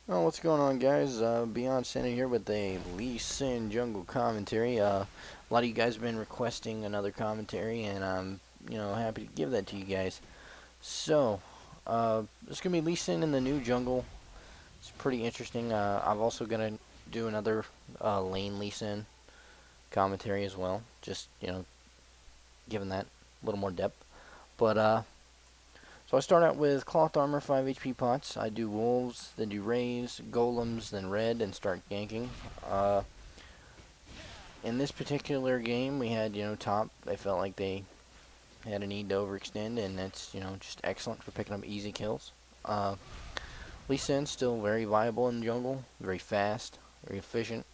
Oh, what's going on, guys? BeyondlolSanity here with a Lee Sin jungle commentary. A lot of you guys have been requesting another commentary, and I'm, happy to give that to you guys. So, it's gonna be Lee Sin in the new jungle. It's pretty interesting. I'm also gonna do another lane Lee Sin commentary as well. Just giving that a little more depth. But So I start out with cloth armor, 5 HP pots. I do wolves, then do rays, golems, then red, and start ganking. Uh, in this particular game, we had, top. They felt like they had a need to overextend, and that's, just excellent for picking up easy kills. Uh, Lee Sin's still very viable in the jungle, very fast, very efficient.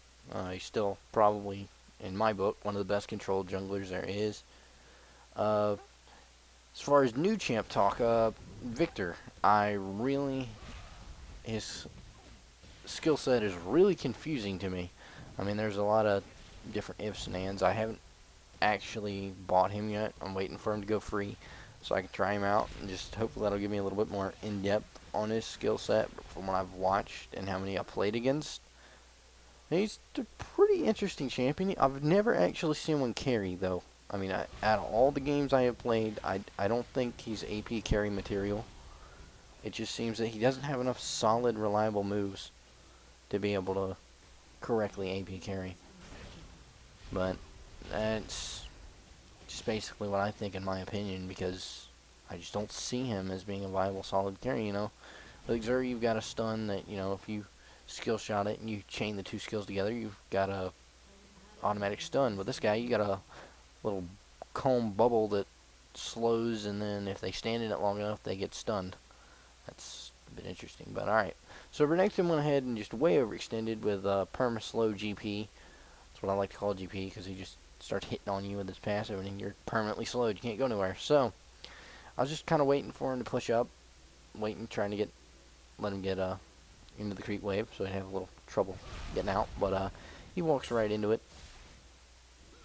He's still probably, in my book, one of the best controlled junglers there is. Uh, as far as new champ talk, Victor, his skill set is really confusing to me. I mean, there's a lot of different ifs and ands. I haven't actually bought him yet. I'm waiting for him to go free so I can try him out and just hopefully that'll give me a little bit more in depth on his skill set from what I've watched and how many I played against. He's a pretty interesting champion. I've never actually seen one carry though. I mean, out of all the games I have played, I don't think he's AP carry material. It just seems that he doesn't have enough solid, reliable moves to be able to correctly AP carry. But that's just basically what I think in my opinion because I just don't see him as being a viable solid carry. With Xur, you've got a stun that, if you skill shot it and you chain the two skills together, you've got a automatic stun. With this guy, you got a little comb bubble that slows, and then if they stand in it long enough, they get stunned. That's a bit interesting, but alright. So Renekton went ahead and just way overextended with perma-slow GP. That's what I like to call GP because he just starts hitting on you with his passive and you're permanently slowed. You can't go nowhere. So I was just kind of waiting for him to push up, trying to let him get into the creep wave so he'd have a little trouble getting out. But he walks right into it,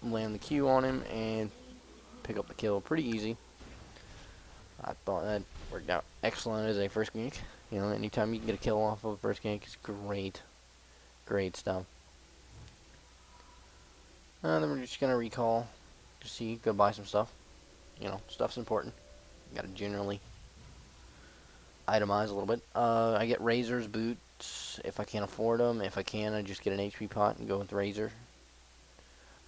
land the Q on him, and pick up the kill pretty easy. I thought that worked out excellent as a first gank. Anytime you can get a kill off of a first gank is great. Great stuff. Then we're just going to recall. Just see, go buy some stuff. Stuff's important. You got to generally itemize a little bit. I get razors, boots, if I can't afford them. If I can, I just get an HP pot and go with razor.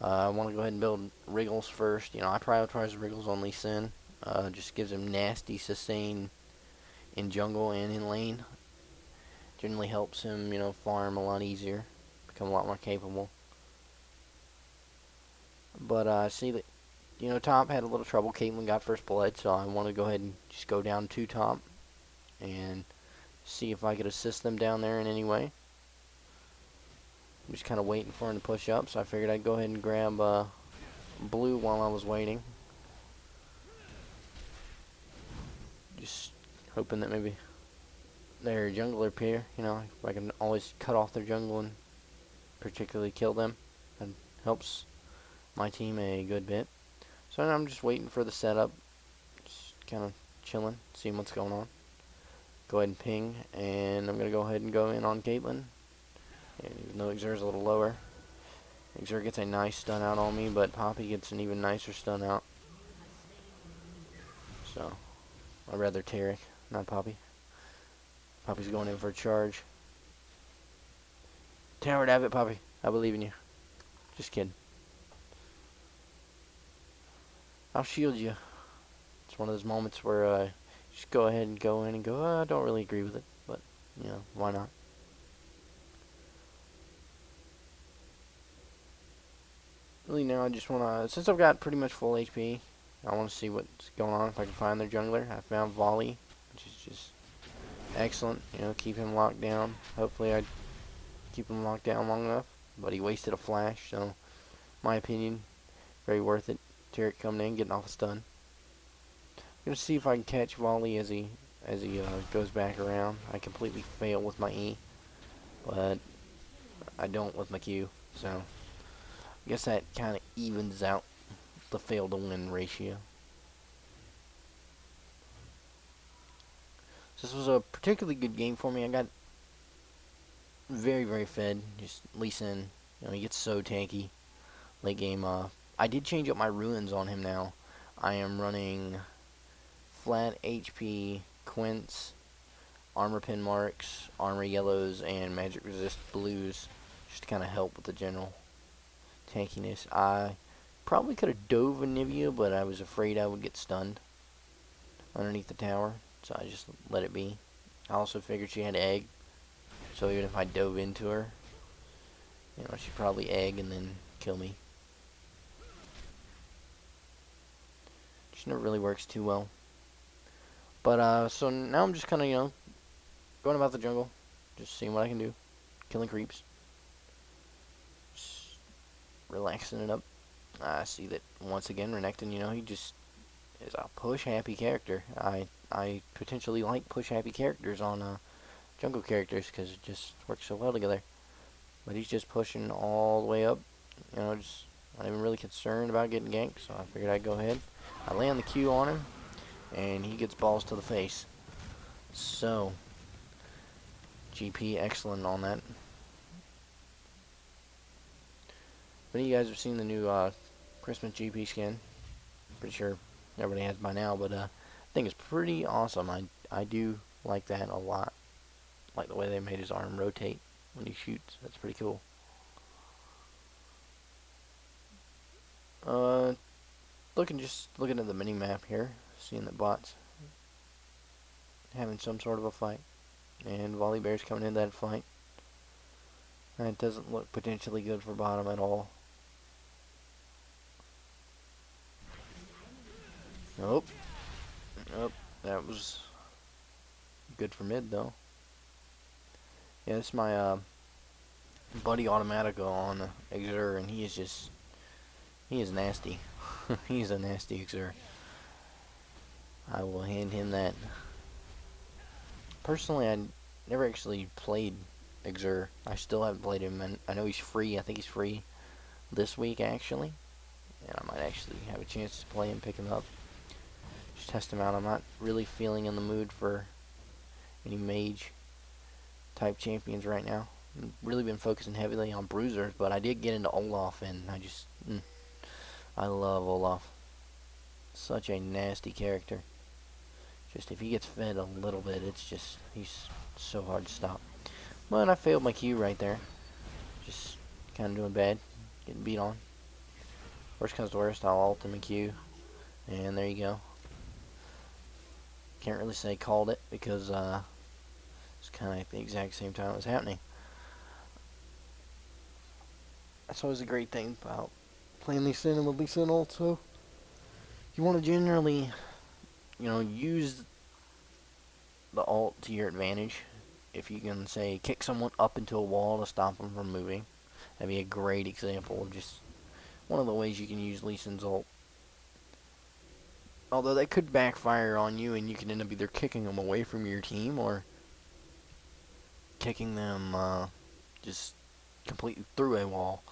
I want to go ahead and build Wriggles first. I prioritize Wriggles on Lee Sin. Just gives him nasty sustain in jungle and in lane. Generally helps him, farm a lot easier, become a lot more capable. But I see that, top had a little trouble. Caitlyn got first blood, so I want to go ahead and just go down to top and see if I could assist them down there in any way. I'm just kind of waiting for him to push up, so I figured I'd go ahead and grab blue while I was waiting. Just hoping that maybe their jungler appear. I can always cut off their jungle and particularly kill them. That helps my team a good bit. So now I'm just waiting for the setup. Just kind of chilling, seeing what's going on. Go ahead and ping, and I'm going to go ahead and go in on Caitlyn. Even though Xur's a little lower. Xur gets a nice stun out on me, but Poppy gets an even nicer stun out. So, I'd rather Tarek, not Poppy. Poppy's going in for a charge. Tower to have it, Poppy. I believe in you. Just kidding. I'll shield you. It's one of those moments where just go ahead and go in and go, I don't really agree with it, but, why not? Really now I just want to, since I've got pretty much full HP, I want to see what's going on, if I can find their jungler. I found Volley, which is just excellent. Keep him locked down. Hopefully I keep him locked down long enough, but he wasted a flash, so my opinion, very worth it. Tarek coming in, getting off a stun. I'm going to see if I can catch Volley as he goes back around. I completely fail with my E, but I don't with my Q, so I guess that kind of evens out the fail to win ratio. So this was a particularly good game for me. I got very, very fed. Just Lee Sin, he gets so tanky late game. I did change up my ruins on him now. I am running flat HP, Quince, armor pin marks, armor yellows, and magic resist blues, just to kind of help with the general tankiness. I probably could have dove Anivia, but I was afraid I would get stunned underneath the tower, so I just let it be. I also figured she had egg, so even if I dove into her, she'd probably egg and then kill me. She never really works too well. But, so now I'm just kind of, going about the jungle, just seeing what I can do, killing creeps, just relaxing it up. I see that once again, Renekton, he just is a push-happy character. I potentially like push-happy characters on jungle characters because it just works so well together. But he's just pushing all the way up. Just not even really concerned about getting ganked, so I figured I'd go ahead. I land the Q on him, and he gets balls to the face. So, GP excellent on that. But you guys have seen the new Christmas GP skin. Pretty sure everybody has by now, but I think it's pretty awesome. I do like that a lot. Like the way they made his arm rotate when he shoots. That's pretty cool. Looking at the mini map here, seeing that bots having some sort of a fight, and Volibear's coming in that fight. That doesn't look potentially good for bottom at all. Nope. Nope. That was good for mid though. Yeah, this is my buddy Automatico on Exer, and he is nasty. He's a nasty Exer. I will hand him that. Personally, I never actually played Exer. I still haven't played him, and I know he's free. I think he's free this week, actually. And I might actually have a chance to play him, pick him up. Just test him out. I'm not really feeling in the mood for any mage type champions right now. I've really been focusing heavily on bruisers, but I did get into Olaf, and I love Olaf. Such a nasty character. Just if he gets fed a little bit, he's so hard to stop. But I failed my Q right there. Just kind of doing bad, getting beat on. Worst comes to worst, I'll ult him in Q, and there you go. Can't really say called it because it's kind of at the exact same time it was happening. That's always a great thing about playing Lee Sin and with Lee Sin also. You want to generally, use the ult to your advantage. If you can, say, kick someone up into a wall to stop them from moving, that'd be a great example of just one of the ways you can use Lee Sin's ult. Although that could backfire on you, and you can end up either kicking them away from your team or kicking them just completely through a wall,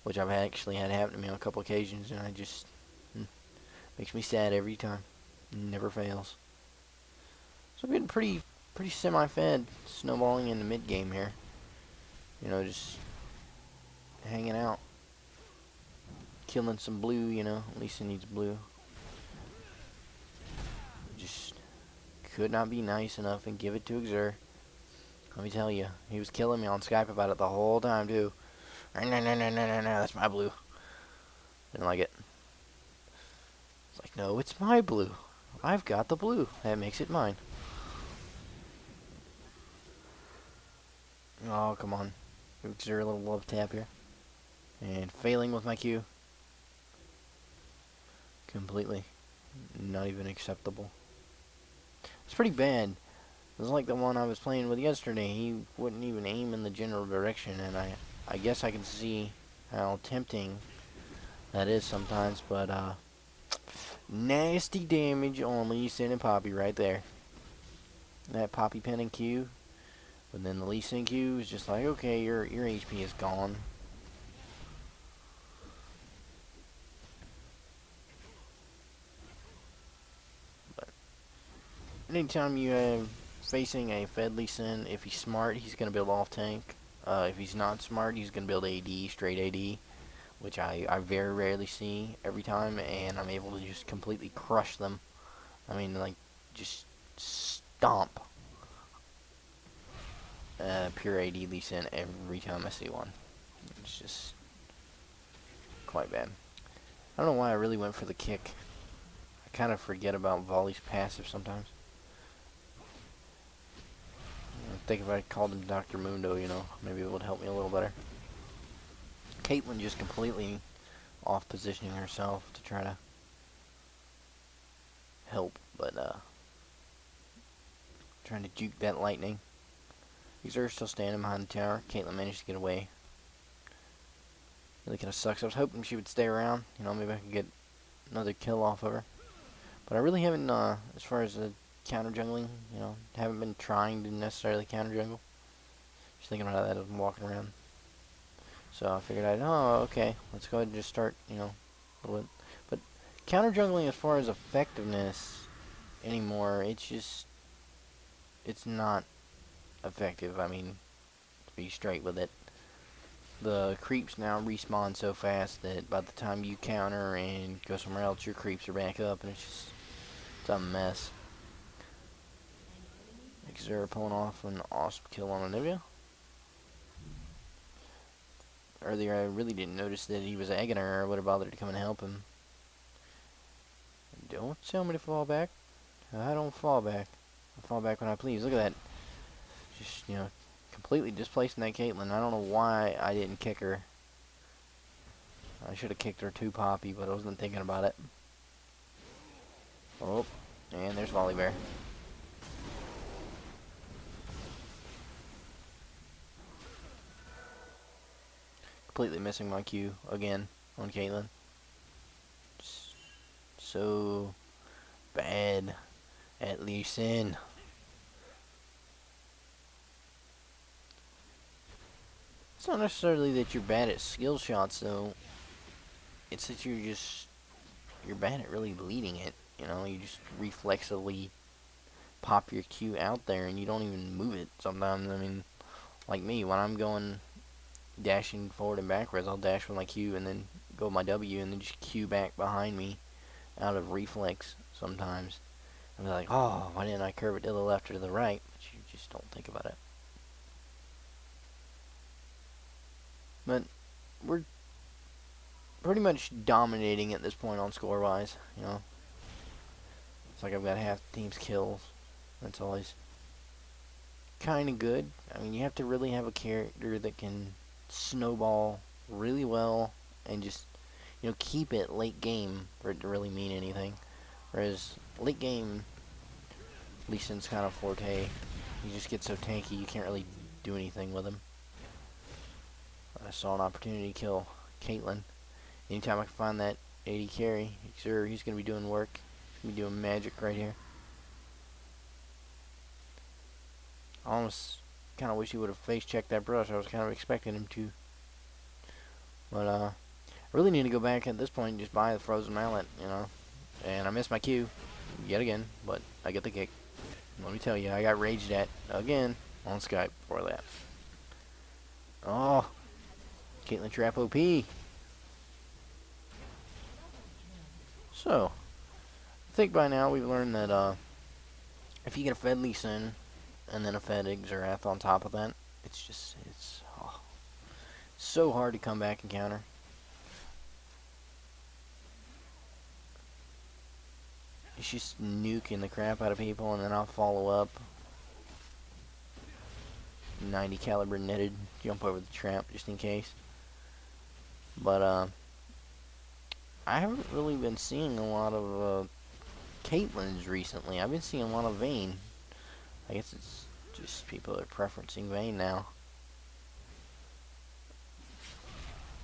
which I've actually had happen to me on a couple occasions, and makes me sad every time. Never fails. So I'm getting pretty semi-fed, snowballing in the mid game here. Just hanging out, killing some blue. At least he needs blue. Just could not be nice enough and give it to Exer. Let me tell you, he was killing me on Skype about it the whole time too. No, that's my blue. Didn't like it. It's like, no, it's my blue. I've got the blue. That makes it mine. Oh, come on. Exert a little love tap here. And failing with my Q. Completely. Not even acceptable. It's pretty bad. It was like the one I was playing with yesterday. He wouldn't even aim in the general direction, and I guess I can see how tempting that is sometimes, but nasty damage on Lee Sin and Poppy right there. That Poppy pen and Q, but then the Lee Sin Q is just like, okay, your HP is gone. But anytime you have facing a fed Lee Sin, if he's smart, he's gonna be a off tank. If he's not smart, he's going to build AD, straight AD, which I very rarely see every time, and I'm able to just completely crush them. I mean, like, just stomp pure AD Lee Sin every time I see one. It's just quite bad. I don't know why I really went for the kick. I kind of forget about Volley's passive sometimes. I think if I called him Dr. Mundo, you know, maybe it would help me a little better. Caitlyn just completely off positioning herself to try to help, but trying to juke that lightning. Xur's still standing behind the tower. Caitlyn managed to get away. Really kind of sucks. I was hoping she would stay around. You know, maybe I could get another kill off of her. But I really haven't, as far as the counter jungling, you know, haven't been trying to necessarily counter jungle. Just thinking about that as I'm walking around. So I figured okay, let's go ahead and just start, you know, a little bit. But counter jungling as far as effectiveness anymore, it's not effective. I mean, to be straight with it. The creeps now respawn so fast that by the time you counter and go somewhere else, your creeps are back up, and it's a mess. Xur pulling off an awesome kill on Olivia. Earlier, I really didn't notice that he was egging her. I would have bothered to come and help him. Don't tell me to fall back. I don't fall back. I fall back when I please. Look at that. Just, you know, completely displacing that Caitlyn. I don't know why I didn't kick her. I should have kicked her too, Poppy, but I wasn't thinking about it. Oh, and there's Volibear. Completely missing my Q again on Caitlyn. Just so bad at Lee Sin. It's not necessarily that you're bad at skill shots, though. It's that you're bad at really leading it. You know, you just reflexively pop your Q out there and you don't even move it sometimes. I mean, like me, when I'm going dashing forward and backwards, I'll dash with my Q and then go with my W and then just Q back behind me out of reflex sometimes. I'm like, oh, why didn't I curve it to the left or to the right? But you just don't think about it. But we're pretty much dominating at this point on score-wise, you know. It's like I've got half the team's kills. That's always kind of good. I mean, you have to really have a character that can snowball really well and just, you know, keep it late game for it to really mean anything. Whereas late game, Lee Sin's kind of forte. He just gets so tanky you can't really do anything with him. I saw an opportunity to kill Caitlyn. Anytime I can find that AD carry, sure, he's going to be doing work. He's going to be doing magic right here. I almost kind of wish he would have face-checked that brush. I was kind of expecting him to. But, I really need to go back at this point and just buy the Frozen Mallet, you know. And I missed my Q yet again, but I get the kick. Let me tell you, I got raged at again on Skype for that. Oh, Caitlyn Trap OP. So, I think by now we've learned that if you get a Fed Lee Sin and then a Fed Xerath on top of that, it's so hard to come back and counter. It's just nuking the crap out of people, and then I'll follow up. 90 caliber netted, jump over the trap just in case. But I haven't really been seeing a lot of Caitlyn's recently. I've been seeing a lot of Vayne. I guess it's just people are preferencing Vayne now.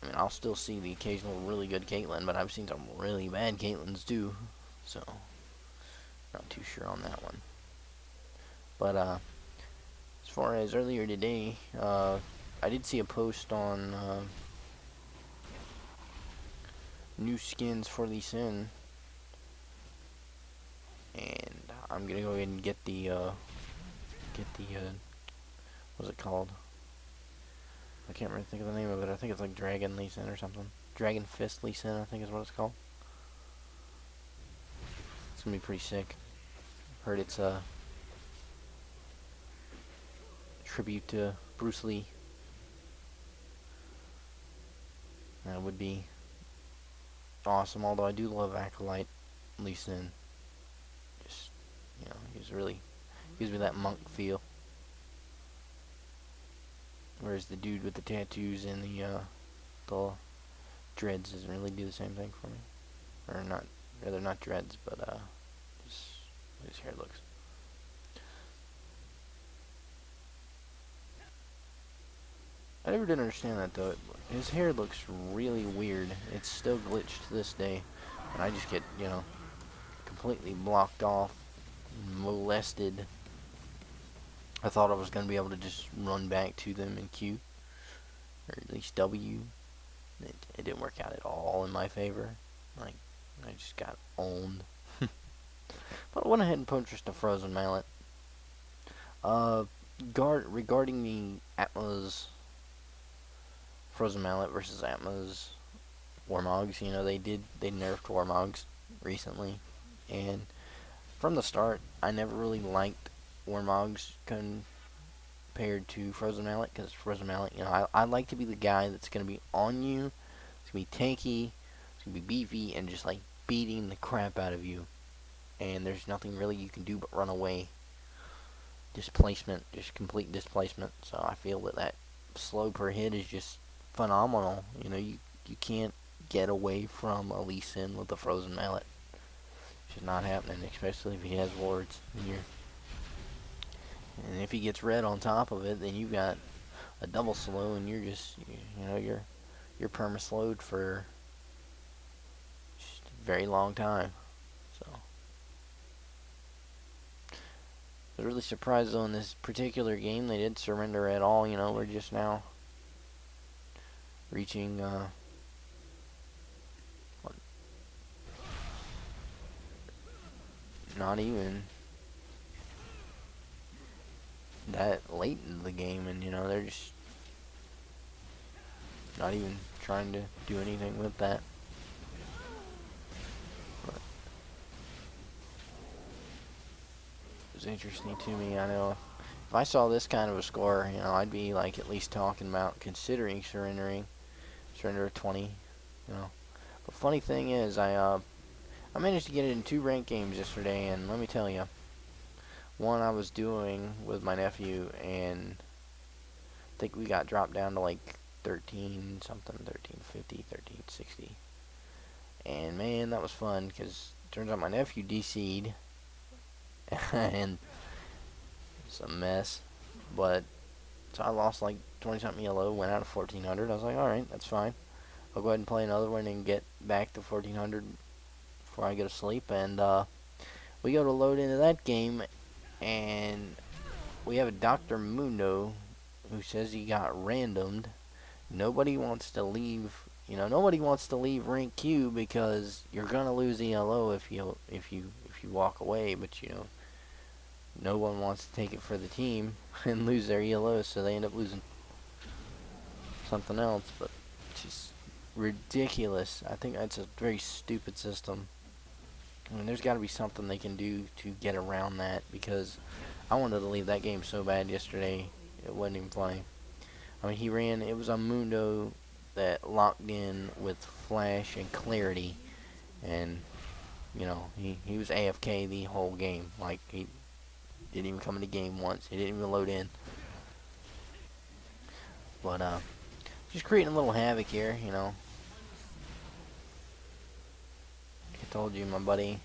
I mean, I'll still see the occasional really good Caitlyn, but I've seen some really bad Caitlyns too. So, not too sure on that one. But as far as earlier today, I did see a post on new skins for Lee Sin, and I'm gonna go ahead and get the what's it called? I can't really think of the name of it. I think it's like Dragon Lee Sin or something. Dragon Fist Lee Sin, I think is what it's called. It's gonna be pretty sick. Heard it's a tribute to Bruce Lee. That would be awesome. Although I do love Acolyte Lee Sin. Just, he's really gives me that monk feel. Whereas the dude with the tattoos and the dreads doesn't really do the same thing for me. Or not, rather not dreads, but just his hair looks. I never did understand that though. His hair looks really weird. It's still glitched to this day, and I just get completely blocked off, molested. I thought I was gonna be able to just run back to them in Q, or at least W. It didn't work out at all in my favor. Like, I just got owned. But I went ahead and purchased a Frozen Mallet. Regarding the Atma's Frozen Mallet versus Atma's Warmogs, they nerfed Warmogs recently, and from the start, I never really liked Warmogs compared to Frozen Mallet, because Frozen Mallet, I like to be the guy that's going to be on you, it's going to be tanky, it's going to be beefy, and just like beating the crap out of you, and there's nothing really you can do but run away. Displacement, just complete displacement, so I feel that slow per hit is just phenomenal. You can't get away from a Lee Sin with a Frozen Mallet. It's just not happening, especially if he has wards. And if he gets red on top of it, then you've got a double slow, and you're just, you're perma-slowed for just a very long time. So I was really surprised though in this particular game they didn't surrender at all. We're just now reaching not even that late in the game, and they're just not even trying to do anything with that. But it was interesting to me. I know if I saw this kind of a score, I'd be like at least talking about considering surrender 20. But funny thing is, I managed to get it in 2 ranked games yesterday, and let me tell you, one I was doing with my nephew, and I think we got dropped down to like 13 something, 1350, 1360. And man, that was fun, because it turns out my nephew DC'd, and it's a mess. But so I lost like 20 something yellow, went out of 1400. I was like, alright, that's fine. I'll go ahead and play another one and get back to 1400 before I go to sleep. And we go to load into that game, and we have a Dr. Mundo who says he got randomed. Nobody wants to leave. Nobody wants to leave rank Q because you're gonna lose ELO if you walk away. But no one wants to take it for the team and lose their ELO, so they end up losing something else. But it's just ridiculous. I think that's a very stupid system. There's got to be something they can do to get around that, because I wanted to leave that game so bad yesterday. It wasn't even funny. It was a Mundo that locked in with Flash and Clarity, and he was AFK the whole game. Like, he didn't even come into game once. He didn't even load in. But just creating a little havoc here. I told you, my buddy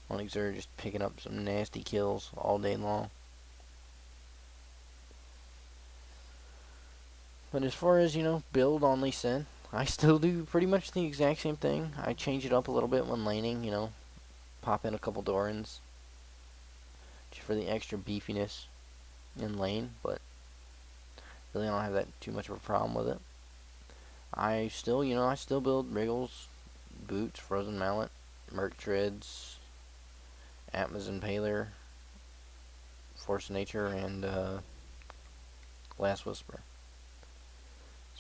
Onyx are just picking up some nasty kills all day long. But as far as, build on Lee Sin, I still do pretty much the exact same thing. I change it up a little bit when laning, pop in a couple Dorans just for the extra beefiness in lane, but really I don't have that too much of a problem with it. I still build Wriggles, Boots, Frozen Mallet, Merc Treads, Atmas Impaler, Force of Nature, and Glass Whisper.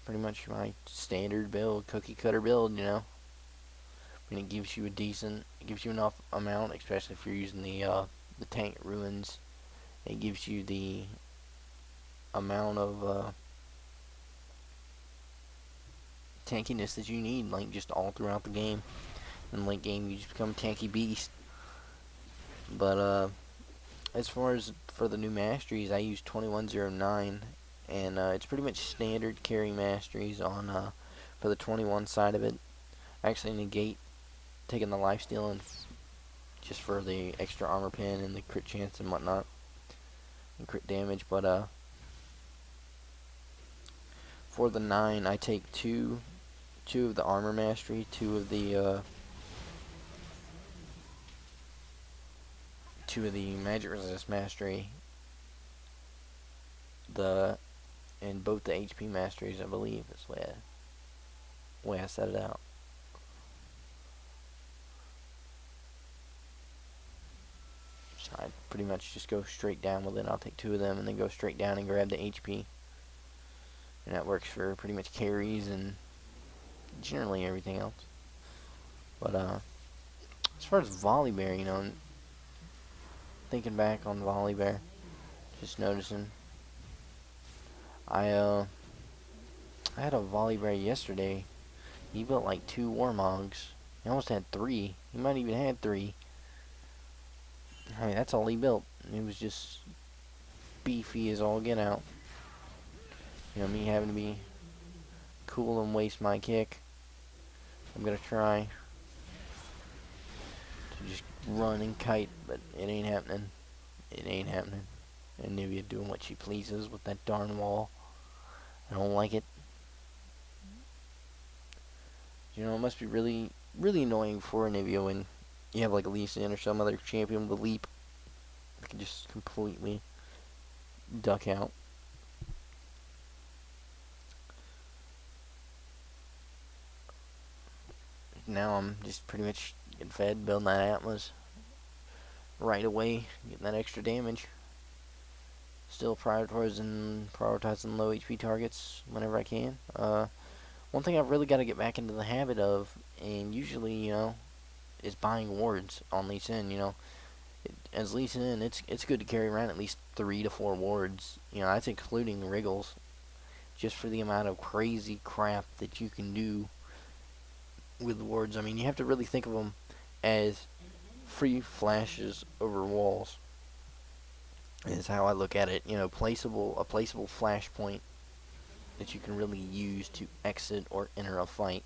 It's pretty much my standard build, cookie cutter build, you know. I mean, it gives you it gives you enough amount, especially if you're using the tank ruins. It gives you the amount of tankiness that you need, like just all throughout the game. In late game, you just become a tanky beast. But as far as for the new masteries, I use 2109, and it's pretty much standard carry masteries on for the 21 side of it. I actually negate taking the lifesteal and just for the extra armor pin and the crit chance and whatnot, and crit damage. But for the 9, I take two of the armor mastery, two of the magic resist mastery, and both the HP masteries, I believe is the way I set it out. So I pretty much just go straight down with it. I'll take two of them and then go straight down and grab the HP. And that works for pretty much carries and generally everything else. But as far as Volibear, you know, thinking back on Volibear, just noticing, I had a Volibear yesterday. He built like 2 Warmogs. He almost had 3. He might even had 3. I mean, that's all he built. It was just beefy as all get out. You know, me having to be cool and waste my kick. I'm gonna try to just run and kite, but it ain't happening. It ain't happening. And Nivea doing what she pleases with that darn wall. I don't like it. You know, it must be really, really annoying for Nivea when you have like a Lee Sin or some other champion with a leap. They can just completely duck out. Now I'm just pretty much getting fed, building that Atlas right away, getting that extra damage. Still prioritizing low HP targets whenever I can. One thing I've really got to get back into the habit of, and usually, you know, is buying wards on Lee Sin. You know, as Lee Sin, it's good to carry around at least 3 to 4 wards. You know, that's including Wriggles, just for the amount of crazy crap that you can do with wards. I mean, you have to really think of them as free flashes over walls. Is how I look at it. You know, a placeable flashpoint that you can really use to exit or enter a fight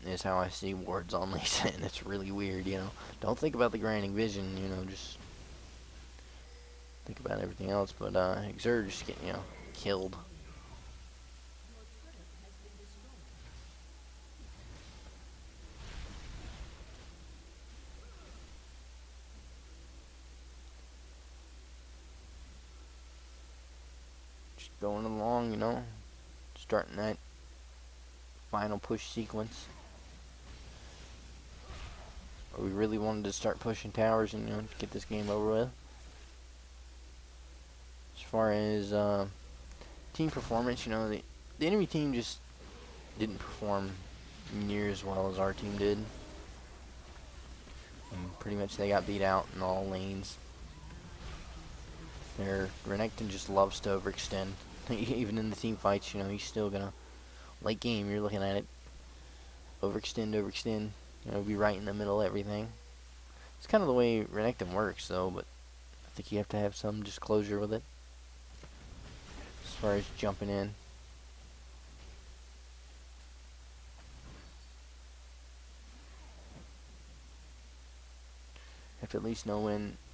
is how I see wards on Lee Sin. It's really weird, you know. Don't think about the grinding vision, you know, just think about everything else. But Exur just getting, you know, killed. Just going along, you know, starting that final push sequence. We really wanted to start pushing towers and, you know, get this game over with. As far as team performance, you know, the enemy team just didn't perform near as well as our team did. And pretty much they got beat out in all lanes. Renekton just loves to overextend. Even in the team fights, you know, he's still gonna, late game, you're looking at it, overextend, you know, be right in the middle of everything. It's kind of the way Renekton works, though, but I think you have to have some disclosure with it as far as jumping in. You have to at least know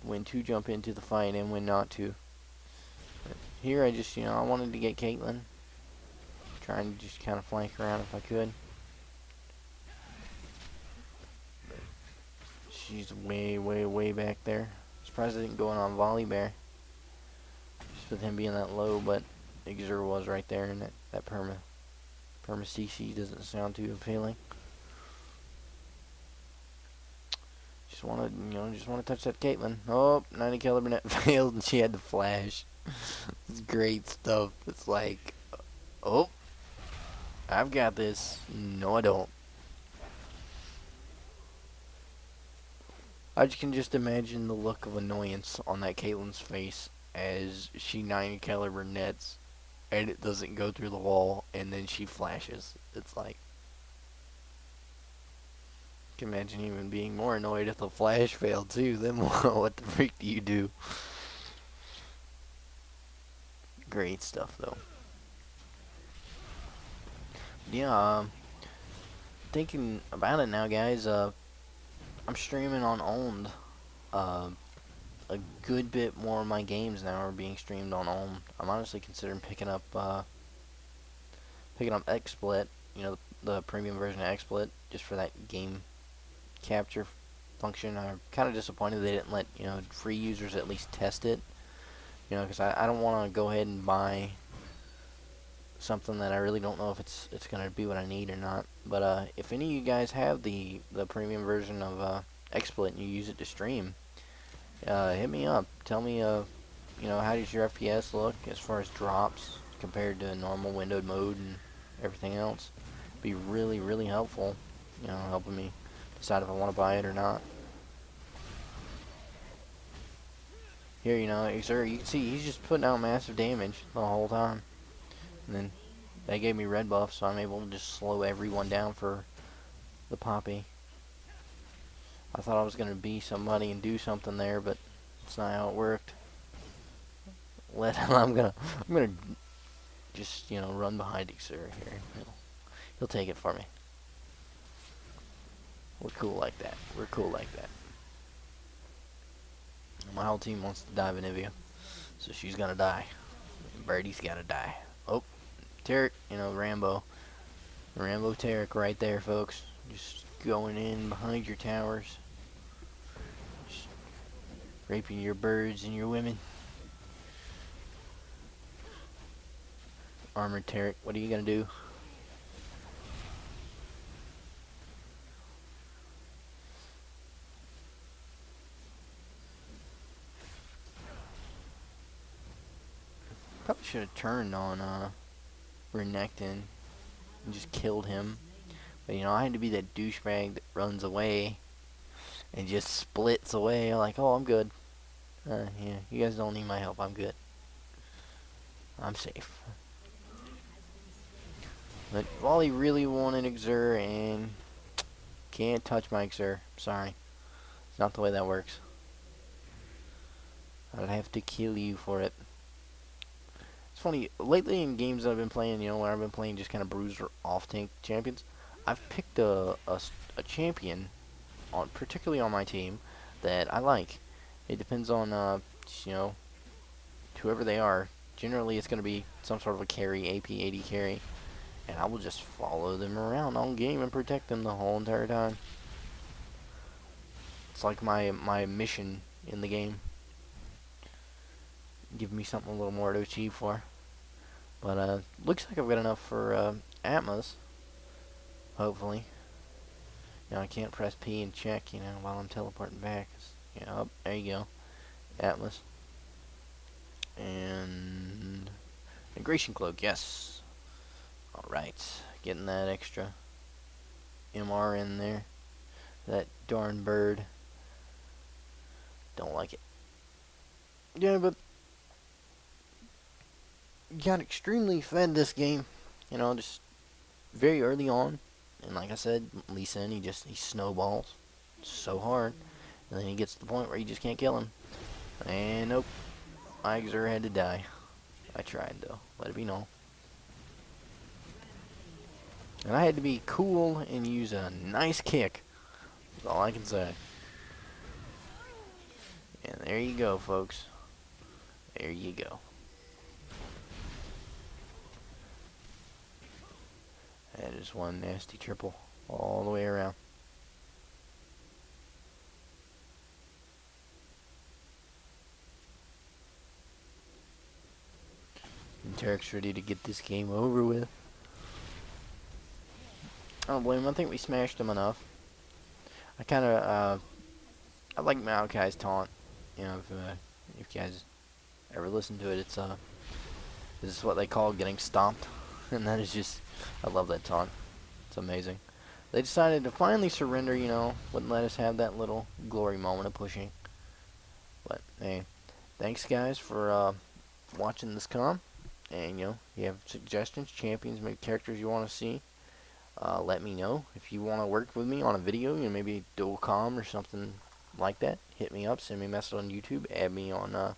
when to jump into the fight and when not to. But here I just, you know, I wanted to get Caitlyn. Trying to just kind of flank around if I could. She's way, way, way back there. Surprised I didn't go in on Volibear. Just with him being that low, but Exur was right there, and that perma CC doesn't sound too appealing. Just want to touch that Caitlyn. Oh, 90 killer Burnett failed, and she had to flash. It's great stuff. It's like, oh, I've got this. No, I don't. I can just imagine the look of annoyance on that Caitlin's face as she 9 caliber nets and it doesn't go through the wall and then she flashes. It's like, I can imagine even being more annoyed if the flash failed too. Then what the freak do you do? Great stuff though. Yeah, thinking about it now, guys. I'm streaming on Owned. Uh, a good bit more of my games now are being streamed on Owned. I'm honestly considering picking up XSplit. You know, the premium version of XSplit, just for that game capture function. I'm kind of disappointed they didn't let free users at least test it. Because I don't want to go ahead and buy something that I really don't know if it's gonna be what I need or not. But if any of you guys have the premium version of XSplit and you use it to stream, hit me up. Tell me how does your FPS look as far as drops compared to normal windowed mode and everything else. Be really, really helpful. Helping me decide if I want to buy it or not. Here, Exer, you can see he's just putting out massive damage the whole time. And then they gave me red buff, so I'm able to just slow everyone down for the Poppy. I thought I was going to be somebody and do something there, but it's not how it worked. I'm gonna just run behind Exer here. He'll take it for me. We're cool like that. We're cool like that. My whole team wants to die Vanivia, so she's gonna die. Birdie's gotta die. Oh, Tarek, Rambo Tarek right there, folks. Just going in behind your towers, just raping your birds and your women. Armored Tarek, what are you gonna do? Probably should have turned on Renekton and just killed him. But I had to be that douchebag that runs away and just splits away like, oh, I'm good. Yeah, you guys don't need my help. I'm good. I'm safe. But Wally really wanted Exer and can't touch my Exer. Sorry. It's not the way that works. I'd have to kill you for it. It's funny, lately in games that I've been playing, where I've been playing just kind of bruiser off-tank champions, I've picked a champion, particularly on my team, that I like. It depends on, whoever they are. Generally, it's going to be some sort of a carry, AP, AD carry, and I will just follow them around on game and protect them the whole entire time. It's like my mission in the game. Give me something a little more to achieve for. But looks like I've got enough for Atmos. Hopefully. I can't press P and check, while I'm teleporting back. Oh, there you go. Atlas. And Migration Cloak, yes. Alright. Getting that extra MR in there. That darn bird. Don't like it. Yeah, but got extremely fed this game, just very early on, and like I said, Lee Sin, he snowballs so hard, and then he gets to the point where you just can't kill him, and nope, Exer had to die. I tried though, let it be known, and I had to be cool and use a nice kick. That's all I can say. And there you go, folks. There you go. That is one nasty triple all the way around. And Tarek's ready to get this game over with. I don't blame him. I think we smashed him enough. I like Maokai's taunt. If you guys ever listen to it, this is what they call getting stomped. And that is just, I love that taunt. It's amazing. They decided to finally surrender, you know, wouldn't let us have that little glory moment of pushing. But, hey, thanks guys for watching this com. And, you know, if you have suggestions, champions, maybe characters you want to see, let me know. If you want to work with me on a video, you know, maybe dual com or something like that, hit me up, send me a message on YouTube, add me on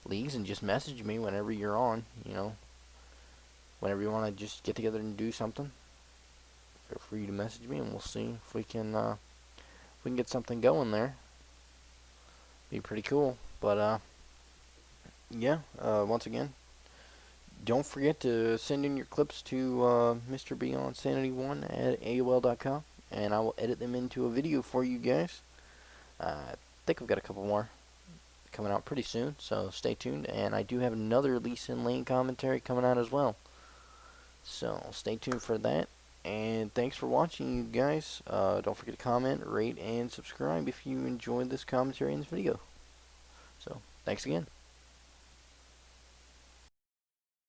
leagues, and just message me whenever you're on, you know, whenever you want to just get together and do something. Feel free to message me, and we'll see if we can get something going there. Be pretty cool. But yeah. Once again, don't forget to send in your clips to Mr. BeyondlolSanity1 at AOL.com, and I will edit them into a video for you guys. I think I've got a couple more coming out pretty soon, so stay tuned. And I do have another Lee Sin Lane commentary coming out as well, so stay tuned for that. And thanks for watching, you guys. Don't forget to comment, rate, and subscribe if you enjoyed this commentary in this video. So, thanks again.